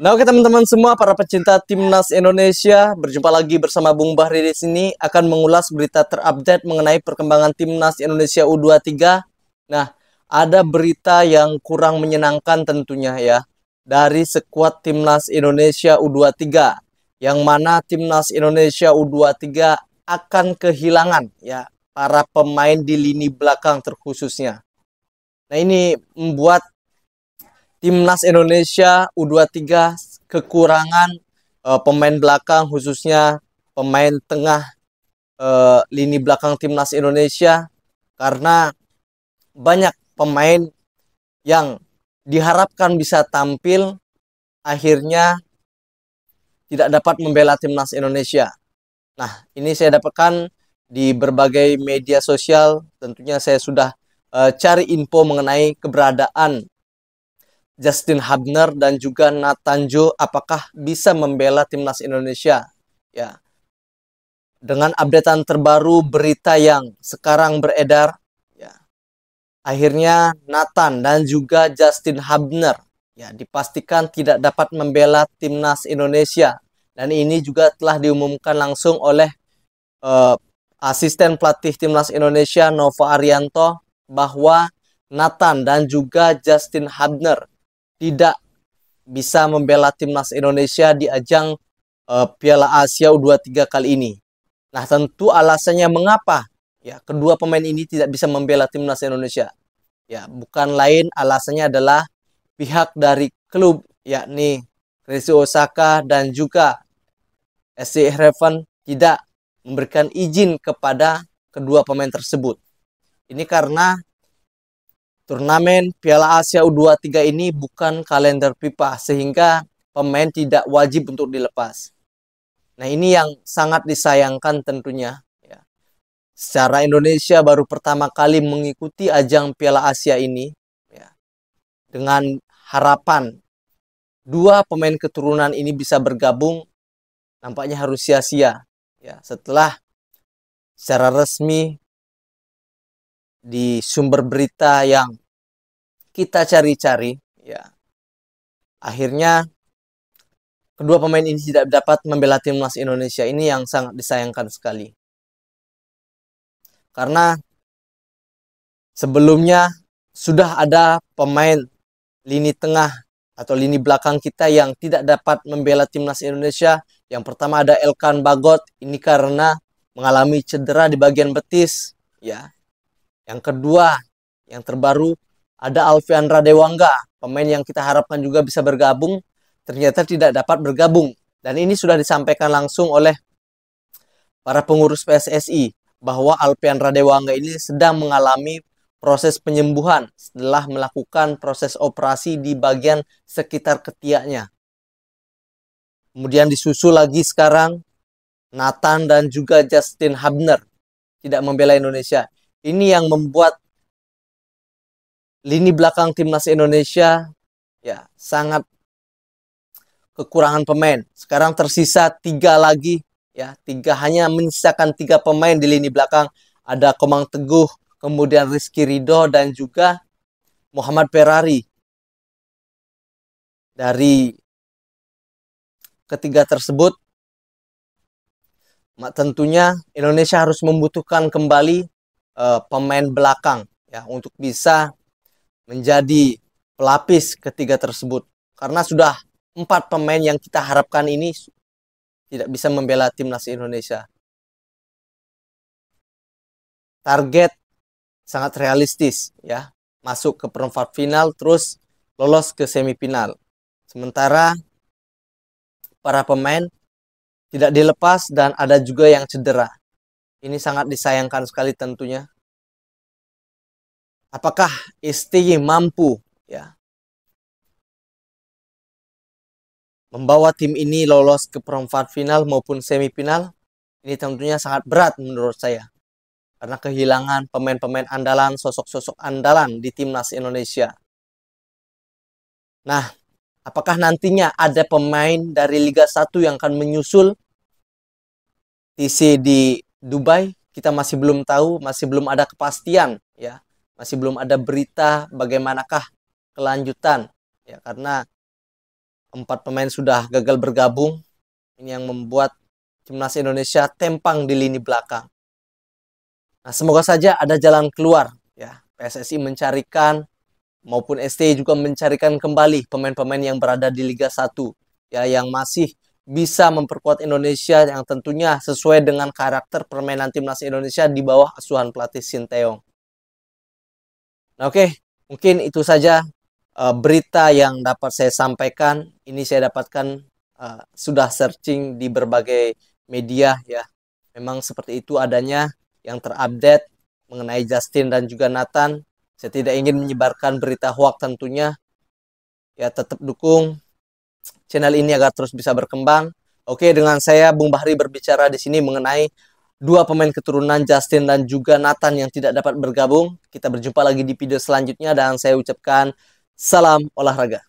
Nah, oke teman-teman semua, para pecinta Timnas Indonesia, berjumpa lagi bersama Bung Bahri di sini akan mengulas berita terupdate mengenai perkembangan Timnas Indonesia U23. Nah, ada berita yang kurang menyenangkan tentunya ya dari skuad Timnas Indonesia U23, yang mana Timnas Indonesia U23 akan kehilangan ya para pemain di lini belakang terkhususnya. Nah, ini membuat Timnas Indonesia U23 kekurangan pemain belakang, khususnya pemain tengah lini belakang Timnas Indonesia, karena banyak pemain yang diharapkan bisa tampil akhirnya tidak dapat membela Timnas Indonesia. Nah, ini saya dapatkan di berbagai media sosial. Tentunya saya sudah cari info mengenai keberadaan Justin Hubner dan juga Nathan Joe apakah bisa membela Timnas Indonesia. Ya. Dengan updatean terbaru berita yang sekarang beredar, ya, akhirnya Nathan dan juga Justin Hubner ya dipastikan tidak dapat membela Timnas Indonesia. Dan ini juga telah diumumkan langsung oleh asisten pelatih Timnas Indonesia Nova Arianto bahwa Nathan dan juga Justin Hubner tidak bisa membela Timnas Indonesia di ajang Piala Asia U23 kali ini. Nah, tentu alasannya mengapa ya kedua pemain ini tidak bisa membela Timnas Indonesia. Ya, bukan lain alasannya adalah pihak dari klub, yakni Rezo Osaka dan juga SC Heerenveen tidak memberikan izin kepada kedua pemain tersebut. Ini karena turnamen Piala Asia U23 ini bukan kalender FIFA, sehingga pemain tidak wajib untuk dilepas. Nah, ini yang sangat disayangkan tentunya. Ya. Secara Indonesia baru pertama kali mengikuti ajang Piala Asia ini, ya, dengan harapan dua pemain keturunan ini bisa bergabung, nampaknya harus sia-sia. Ya, setelah secara resmi di sumber berita yang kita cari-cari, ya, akhirnya kedua pemain ini tidak dapat membela Timnas Indonesia. Ini yang sangat disayangkan sekali. Karena sebelumnya sudah ada pemain lini tengah atau lini belakang kita yang tidak dapat membela Timnas Indonesia. Yang pertama ada Elkan Bagot, ini karena mengalami cedera di bagian betis, ya. Yang kedua, yang terbaru ada Alfiandra Dewangga, pemain yang kita harapkan juga bisa bergabung, ternyata tidak dapat bergabung. Dan ini sudah disampaikan langsung oleh para pengurus PSSI bahwa Alfiandra Dewangga ini sedang mengalami proses penyembuhan setelah melakukan proses operasi di bagian sekitar ketiaknya. Kemudian disusul lagi sekarang Nathan dan juga Justin Hubner tidak membela Indonesia. Ini yang membuat lini belakang Timnas Indonesia ya sangat kekurangan pemain. Sekarang tersisa 3 lagi, ya, hanya menyisakan 3 pemain di lini belakang. Ada Komang Teguh, kemudian Rizky Ridho dan juga Muhammad Ferrari. Dari ketiga tersebut, tentunya Indonesia harus membutuhkan kembali pemain belakang ya untuk bisa menjadi pelapis ketiga tersebut, karena sudah 4 pemain yang kita harapkan ini tidak bisa membela Timnas Indonesia. Target sangat realistis ya, masuk ke perempat final terus lolos ke semifinal. Sementara para pemain tidak dilepas dan ada juga yang cedera. Ini sangat disayangkan sekali tentunya. Apakah STY mampu ya membawa tim ini lolos ke perempat final maupun semifinal? Ini tentunya sangat berat menurut saya, karena kehilangan pemain-pemain andalan, sosok-sosok andalan di Timnas Indonesia. Nah, apakah nantinya ada pemain dari Liga 1 yang akan menyusul TC di Dubai? Kita masih belum tahu, masih belum ada kepastian ya. Masih belum ada berita bagaimanakah kelanjutan ya, karena 4 pemain sudah gagal bergabung. Ini yang membuat timnas Indonesia tempang di lini belakang. Nah, semoga saja ada jalan keluar ya. PSSI mencarikan maupun STI juga mencarikan kembali pemain-pemain yang berada di Liga 1 ya, yang masih bisa memperkuat Indonesia, yang tentunya sesuai dengan karakter permainan timnas Indonesia di bawah asuhan pelatih Sinteyong. Nah, oke, mungkin itu saja berita yang dapat saya sampaikan. Ini saya dapatkan sudah searching di berbagai media ya. Memang seperti itu adanya yang terupdate mengenai Justin dan juga Nathan. Saya tidak ingin menyebarkan berita hoax tentunya. Ya, tetap dukung channel ini agar terus bisa berkembang. Oke, dengan saya Bung Bahri berbicara di sini mengenai dua pemain keturunan Justin dan juga Nathan yang tidak dapat bergabung. Kita berjumpa lagi di video selanjutnya dan saya ucapkan salam olahraga.